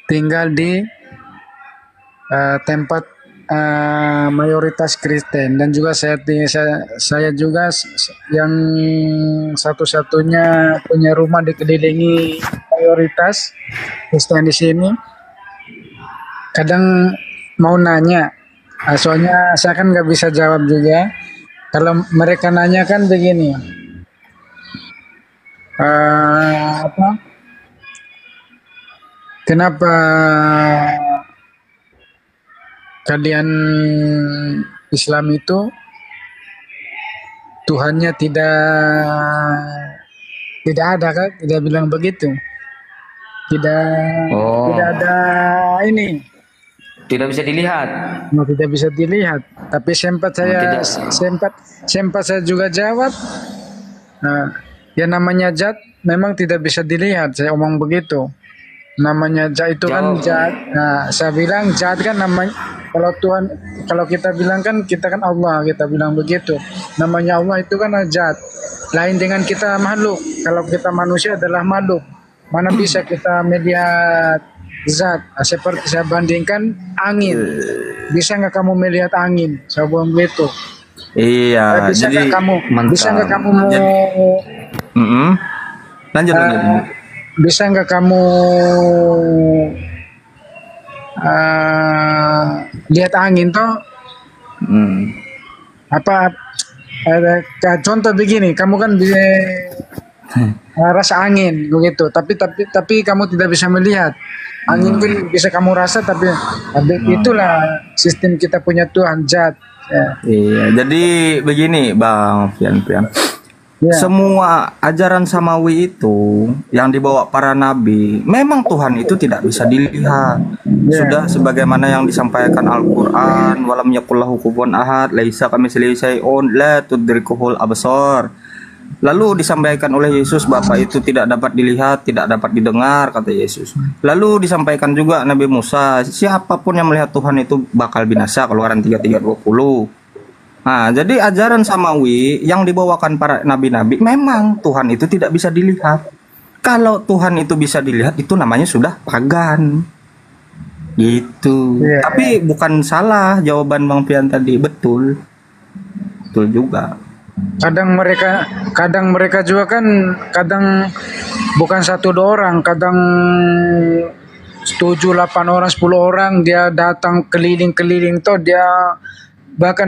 tinggal di tempat mayoritas Kristen, dan juga saya juga yang satu-satunya punya rumah dikelilingi mayoritas Kristen di sini. Kadang mau nanya, soalnya saya kan nggak bisa jawab juga. Kalau mereka nanya kan begini, kenapa kalian Islam itu Tuhannya tidak ada kan? Tidak bilang begitu. Tidak ada ini. Tidak bisa dilihat. Tidak bisa dilihat. Tapi sempat saya juga jawab. Nah, yang namanya zat memang tidak bisa dilihat. Saya omong begitu. Namanya zat itu kan zat. Nah, saya bilang zat kan namanya. Kalau Tuhan, kalau kita bilang kan kita kan Allah, kita bilang begitu. Namanya Allah itu kan zat. Lain dengan kita makhluk. Kalau kita manusia adalah makhluk. Mana bisa kita melihat zat? Seperti saya bandingkan angin. Bisa nggak kamu melihat angin? Saya bilang begitu. Iya. Bisa Jadi nggak kamu mau? Lanjut. Bisa nggak kamu lihat angin toh? Apa? Contoh begini, kamu kan bisa rasa angin begitu, tapi kamu tidak bisa melihat. Angin pun bisa kamu rasa, tapi itulah sistem kita punya Tuhan zat. Ya. Iya, jadi begini Bang Pian. Ya. Semua ajaran samawi itu yang dibawa para nabi, memang Tuhan itu tidak bisa dilihat. Sudah sebagaimana yang disampaikan Al-Qur'an, walam yakullahu kufuwan ahad, laisa kamitslihi syai'un, la tudrikuhul absar. Lalu disampaikan oleh Yesus, Bapa itu tidak dapat dilihat, tidak dapat didengar, kata Yesus. Lalu disampaikan juga Nabi Musa, siapapun yang melihat Tuhan itu bakal binasa, Keluaran 33:20. Nah, jadi ajaran samawi yang dibawakan para nabi-nabi, memang Tuhan itu tidak bisa dilihat. Kalau Tuhan itu bisa dilihat, itu namanya sudah pagan. Gitu. Tapi bukan salah jawaban Bang Pian tadi, betul juga. Kadang mereka juga kan, kadang bukan 1-2 orang, kadang 7, 8 orang, 10 orang dia datang keliling-keliling toh, dia bahkan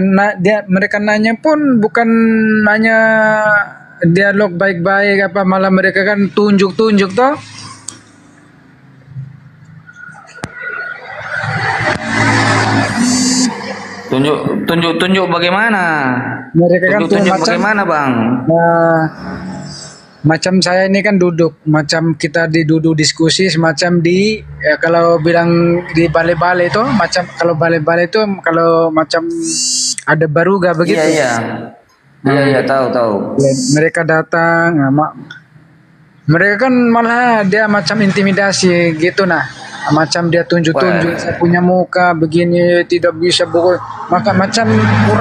mereka nanya pun bukan nanya dialog baik-baik apa, malah mereka kan tunjuk-tunjuk toh. Tunjuk bagaimana? Mereka kan tunjuk bagaimana Bang? Macam saya ini kan duduk, macam kita duduk diskusi semacam kalau bilang di balai-balai itu, macam kalau balai-balai itu kalau macam ada baruga begitu. Iya, tahu. Ya, mereka datang, mereka kan malah dia macam intimidasi gitu macam dia tunjuk-tunjuk, saya punya muka begini, tidak bisa maka macam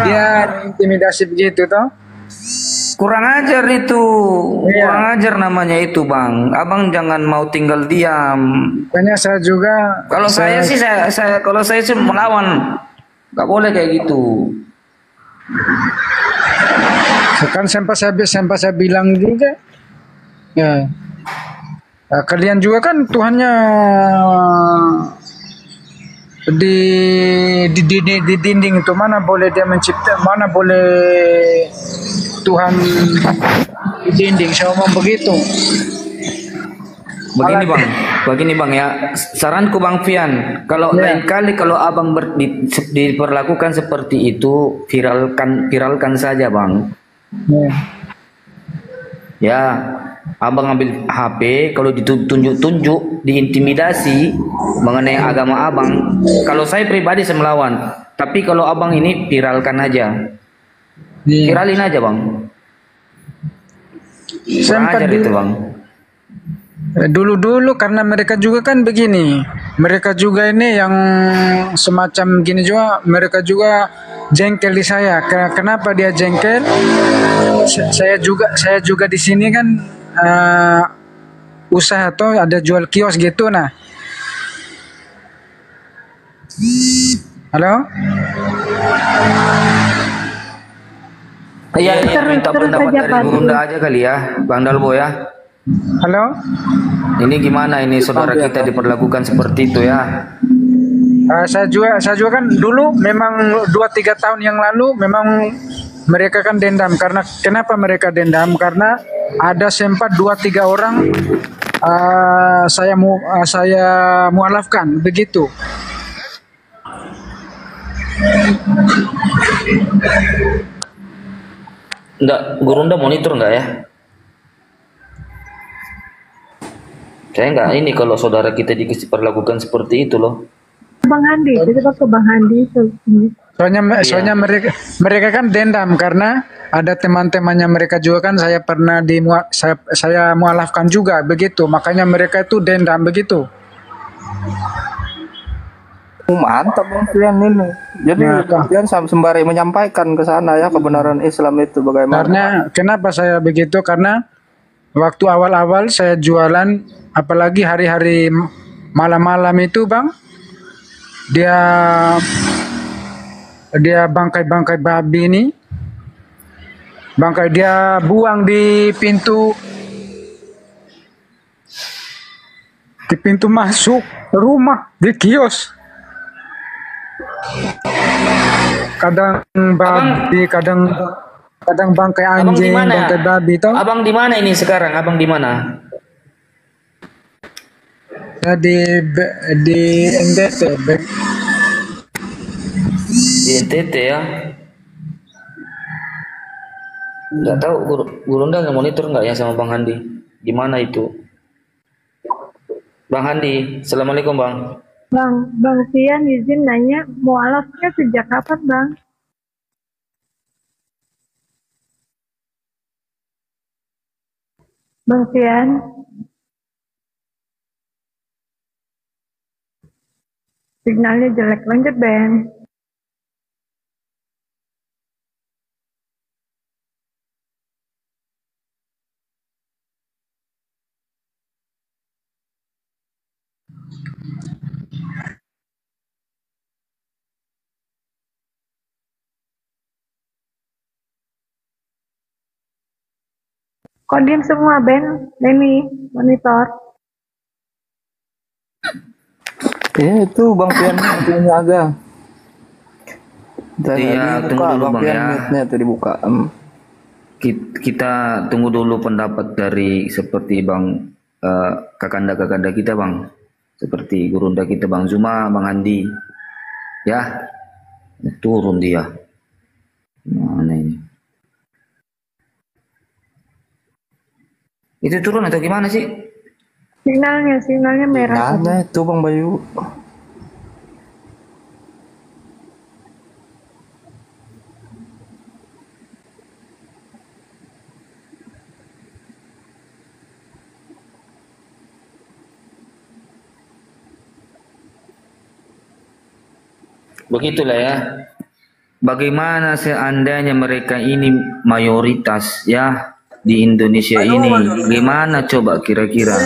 dia intimidasi begitu toh. Kurang ajar itu. Kurang ajar namanya itu Bang. Abang jangan mau tinggal diam. Makanya saya juga, kalau saya sih melawan. Gak boleh kayak gitu. Kan sampai saya bilang juga ya, kalian juga kan Tuhannya di dinding itu, mana boleh dia mencipta, mana boleh Tuhan di dinding. Saya ngomong begitu. Begini bang ya, saranku Bang Fian, kalau lain kali kalau abang diperlakukan seperti itu, viralkan saja Bang. Ya, abang ambil HP, kalau ditunjuk-tunjuk, diintimidasi mengenai agama abang. Kalau saya pribadi saya melawan, tapi kalau abang ini viralkan aja, viralin aja bang. Kurang Sempat ajar itu bang. dulu-dulu karena mereka juga kan begini, mereka juga ini yang semacam gini juga, mereka juga jengkel di saya. Kenapa dia jengkel? Saya juga di sini kan usaha tuh ada jual kios gitu. Nah, halo. Iya, minta pendapat dari Gurunda aja kali ya, Bang Dalbo ya. Halo. Ini gimana ini saudara kita diperlakukan seperti itu ya? Saya juga kan dulu memang 2-3 tahun yang lalu memang mereka kan dendam. Karena kenapa mereka dendam? Karena ada sempat 2-3 orang saya mualafkan begitu. Enggak, Gurunda monitor enggak ya? Saya enggak ini kalau saudara kita diperlakukan seperti itu loh. Bang Handi, jadi ke Bang Handi. Soalnya mereka kan dendam karena ada teman-temannya mereka juga kan saya pernah saya mualafkan juga begitu. Makanya mereka itu dendam begitu. Mantap Bang Pian ini. Jadi Bang Pian sembari menyampaikan ke sana ya kebenaran Islam itu bagaimana. Karena kenapa saya begitu? Karena waktu awal-awal saya jualan, apalagi hari-hari malam-malam itu Bang, dia bangkai-bangkai babi ini, bangkai dia buang di pintu masuk rumah di kios. Kadang babi, kadang bangkai anjing, bangkai babi toh. Abang di mana ini sekarang? Abang di mana? Ya, di NTT. Di NTT ya. Nggak tahu Gurunda nggak monitor nggak ya sama Bang Handi? Gimana itu? Bang Handi, assalamualaikum Bang. Bang Pian izin nanya, mualafnya sejak kapan Bang? Bang Pian. Signalnya jelek, lanjut Ben. Kok diam semua Ben? Leni, monitor. Ya itu Bang Pian punya agak. Iya, tunggu dulu Bang ya. Tadi buka. Kita tunggu dulu pendapat dari seperti Bang kakanda kita Bang, seperti Gurunda kita Bang Zuma, Bang Andi, ya turun dia. Mana ini? Itu turun atau gimana sih? Signalnya merah. Signalnya itu Bang Bayu. Begitulah ya. Bagaimana seandainya mereka ini mayoritas ya di Indonesia ini? Gimana coba kira-kira?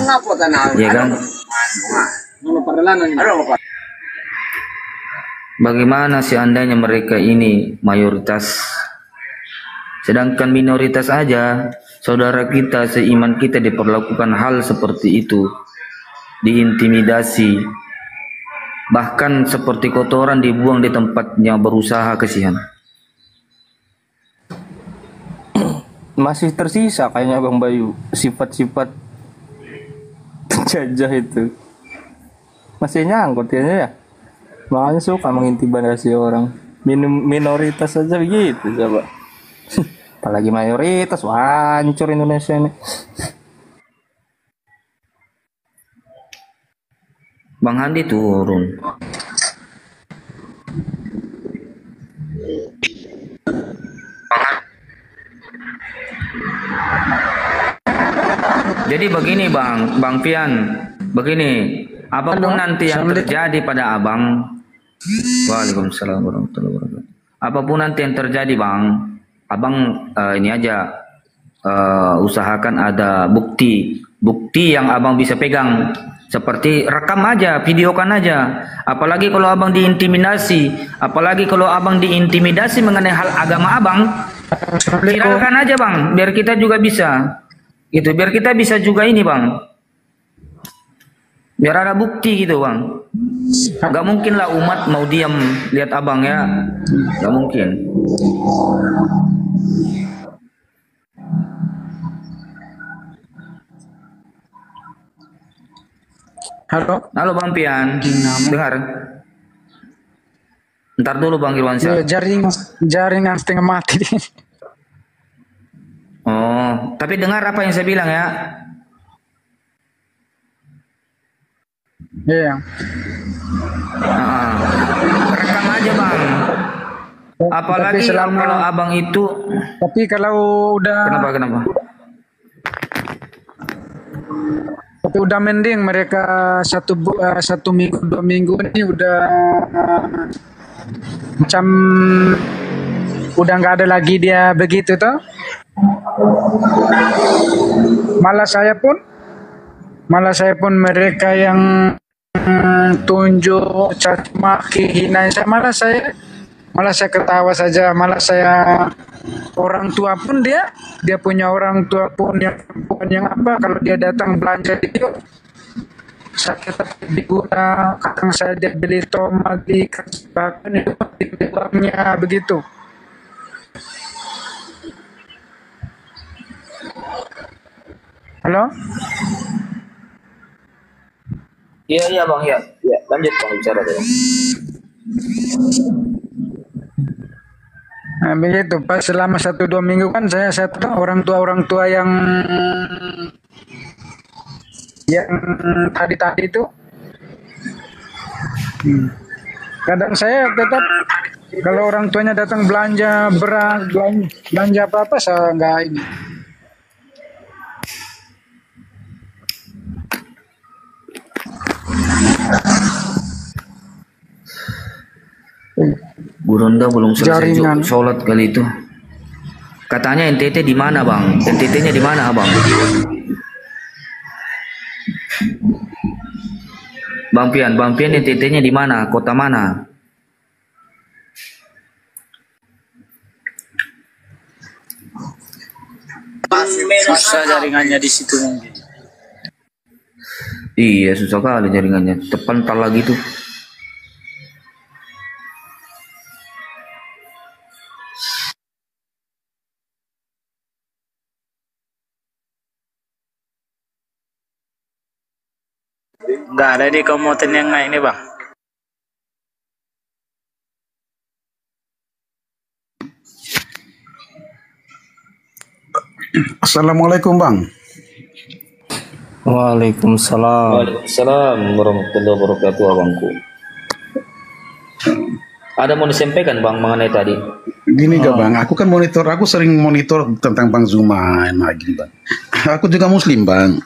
Ya kan? Bagaimana seandainya mereka ini mayoritas? Sedangkan minoritas aja, saudara kita seiman kita diperlakukan hal seperti itu, diintimidasi, bahkan seperti kotoran dibuang di tempatnya berusaha, kasihan. Masih tersisa kayaknya Bang Bayu sifat-sifat penjajah itu masih nyangkut ya. Makanya suka mengintimidasi orang. Minoritas saja begitu coba. Apalagi mayoritas, wah, hancur Indonesia ini. Bang Handi turun. Jadi begini Bang Pian, begini, apapun nanti yang terjadi pada Abang, Waalaikumsalam warahmatullahi wabarakatuh. Apapun nanti yang terjadi Bang, Abang ini aja usahakan ada bukti yang Abang bisa pegang. Seperti rekam aja, videokan aja. Apalagi kalau Abang diintimidasi, mengenai hal agama Abang, viralkan aja Bang, biar kita juga bisa. Gitu, biar kita bisa juga ini Bang. Biar ada bukti gitu Bang. Gak mungkin lah umat mau diam lihat Abang ya. Gak mungkin. Halo Bang Pian, dengar. Ntar dulu Bang Irwansyah. Jaringan setengah mati. Oh, tapi dengar apa yang saya bilang ya. Iya. Rekam aja Bang. Apalagi kalau Abang itu. Tapi kalau udah. Kenapa? Tapi udah mending mereka satu minggu 2 minggu ini udah macam udah nggak ada lagi dia begitu toh. Malah saya pun mereka yang tunjuk caci maki hina saya, malah saya ketawa saja, malah saya orang tua pun dia punya orang tua pun yang apa, kalau dia datang belanja itu saya tetap diguna, kadang saya dia beli tomat di bahkan itu di uangnya begitu. Halo? Iya Bang ya. Ya, lanjut Bang bicara deh. Nah, begitu pas selama 1-2 minggu kan saya tahu orang tua yang tadi itu kadang saya tetap kalau orang tuanya datang belanja beras, belanja apa saya nggak ini. Gurunda belum selesai sholat kali itu. Katanya NTT di mana Bang? NTT-nya di mana Bang? Bang Pian NTT-nya di mana? Kota mana? Susah jaringannya di situ mungkin. Iya susah kali jaringannya. Terpental lagi tuh. Nggak ada di komuter yang naik nih Bang. Assalamualaikum Bang. Waalaikumsalam. Waalaikumsalam warahmatullahi wabarakatuh Abangku. Ada mau disampaikan Bang mengenai tadi? Gini gak Bang, aku sering monitor tentang Bang Zuma, gini Bang. Aku juga Muslim Bang.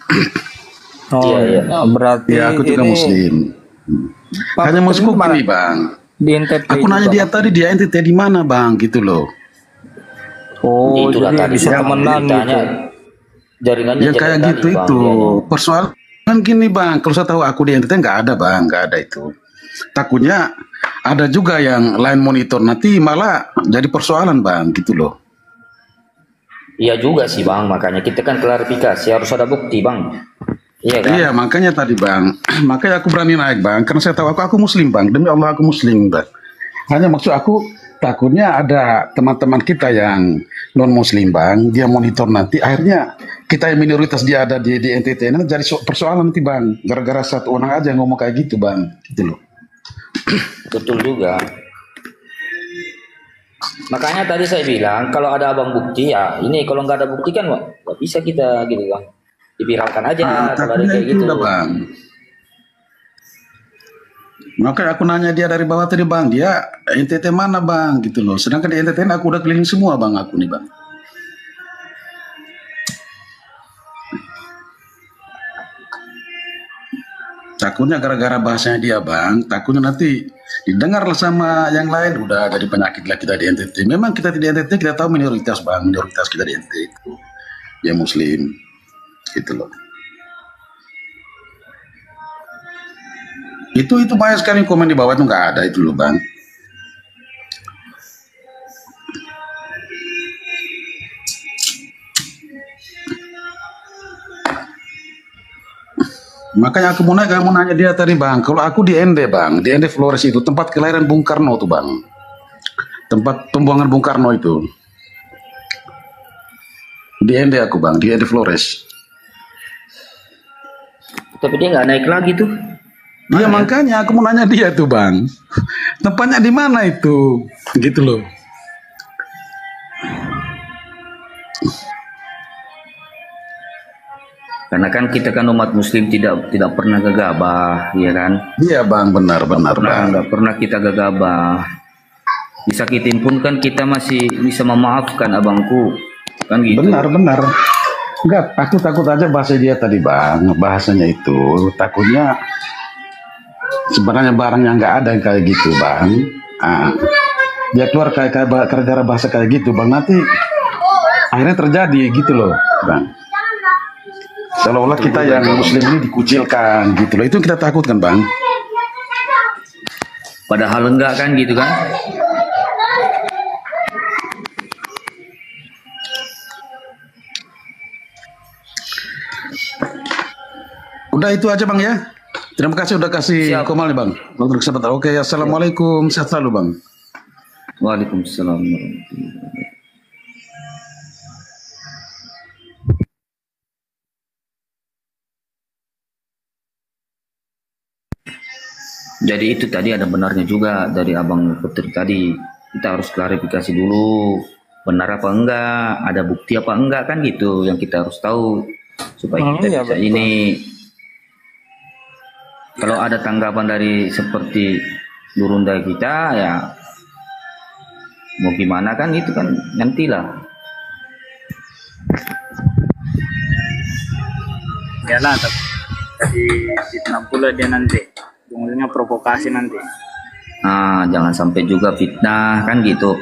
Iya. Berarti ya aku juga Muslim. Hanya maksudku gini Bang. Di NTT. Aku nanya dia tadi dia NTT di mana Bang, gitu loh. Oh, itulah jadi tadi bisa temenan gitu. Jaringannya yang kayak gitu Bang, itu. Persoalan gini Bang, kalau saya tahu aku di NTT nggak ada Bang, nggak ada itu. Takutnya ada juga yang lain monitor nanti malah jadi persoalan Bang, gitu loh. Iya juga sih Bang, makanya kita kan klarifikasi harus ada bukti Bang. Iya kan? Iya makanya tadi Bang, makanya aku berani naik Bang, karena saya tahu aku Muslim Bang, demi Allah aku Muslim Bang. Hanya maksud aku takutnya ada teman-teman kita yang non Muslim Bang, dia monitor nanti akhirnya kita yang minoritas dia ada di NTT ini jadi persoalan nanti Bang, gara-gara satu orang aja ngomong kayak gitu Bang, gitu loh. Betul juga. Makanya tadi saya bilang kalau ada abang bukti ya ini, kalau nggak ada bukti kan nggak bisa kita gitu bang, diviralkan aja kalau ada Takutnya kayak itu gitu. udah bang. Makanya aku nanya dia dari bawah tadi bang, dia NTT mana bang gitu loh. Sedangkan di NTT aku udah keliling semua bang aku nih bang. Takutnya gara-gara bahasanya dia bang, takutnya nanti didengar sama yang lain, udah jadi penyakit lah kita di NTT. Memang kita di NTT kita tahu minoritas bang, minoritas kita di NTT itu ya Muslim gitu loh. Itu banyak sekali komen di bawah itu nggak ada itu loh bang. Makanya aku mau nanya dia tadi bang, kalau aku di ND bang, di ND Flores itu tempat kelahiran Bung Karno tuh bang, tempat pembuangan Bung Karno itu di ND aku bang, di ND Flores. Tapi dia nggak naik lagi tuh. Iya makanya aku mau nanya dia tuh bang, tempatnya di mana itu, gitu loh. Karena kan kita kan umat Muslim tidak pernah gegabah, ya kan? Iya bang, benar bang. Nggak pernah kita gegabah. Disakitin pun kan kita masih bisa memaafkan abangku, kan gitu. Benar. Enggak, aku takut aja bahasa dia tadi bang, bahasanya itu takutnya sebenarnya barang yang nggak ada yang kayak gitu bang. Dia keluar kayak gara-gara bahasa kayak gitu bang, nanti akhirnya terjadi gitu loh bang. Seolah-olah kita yang Muslim ini dikucilkan gitu loh, itu yang kita takutkan bang. Padahal enggak kan gitu kan? Udah itu aja bang ya. Terima kasih udah kasih komal nih bang. Untuk kesempatan. Oke, assalamualaikum, sehat selalu bang. Waalaikumsalam warahmatullahi wabarakatuh. Jadi itu tadi ada benarnya juga dari abang Putri tadi. Kita harus klarifikasi dulu, benar apa enggak, ada bukti apa enggak kan gitu yang kita harus tahu supaya kita bisa ini. Kalau ada tanggapan dari seperti Lurunda kita ya mau gimana kan itu kan nantilah. Ya lah, tapi fitnah pula dia nanti. Ujungnya provokasi nanti. Nah, jangan sampai juga fitnah kan gitu.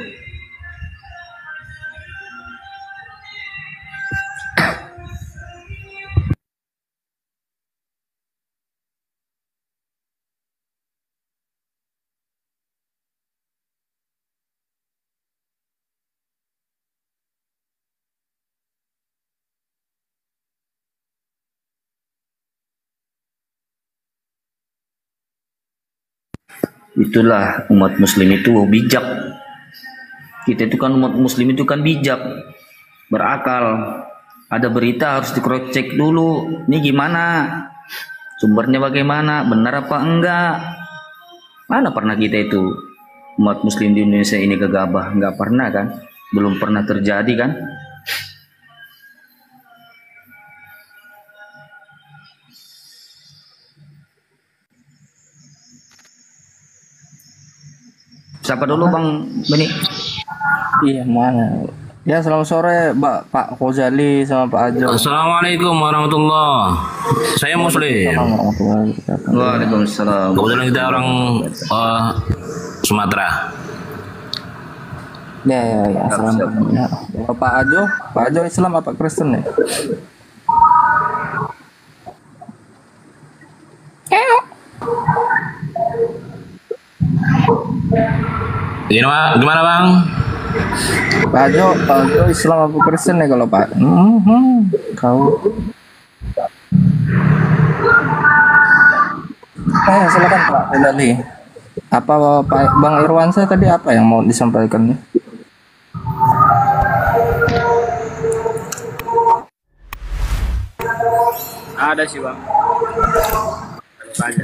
Itulah umat Muslim itu bijak. Kita itu kan umat Muslim itu kan bijak, berakal. Ada berita harus di-cross check dulu. Ini gimana? Sumbernya bagaimana? Benar apa enggak? Mana pernah kita itu umat Muslim di Indonesia ini gegabah? Enggak pernah kan? Belum pernah terjadi kan? Siapa dulu Bang Beni? Iya mana? Ya selamat sore Pak Kozali sama Pak Ajo. Assalamualaikum warahmatullah. Saya Muslim. Waalaikumsalam. Kebetulan kita orang Sumatera. Ya. Assalamualaikum. Pak Ajo Islam apa Kristen ya? Gimana Bang? Pak Ajo Islam apa Kristen ya kalau Pak? Kau. Silakan Pak Delali. Apa Pak Bang Irwansyah tadi apa yang mau disampaikan? Ada sih Bang. Ada.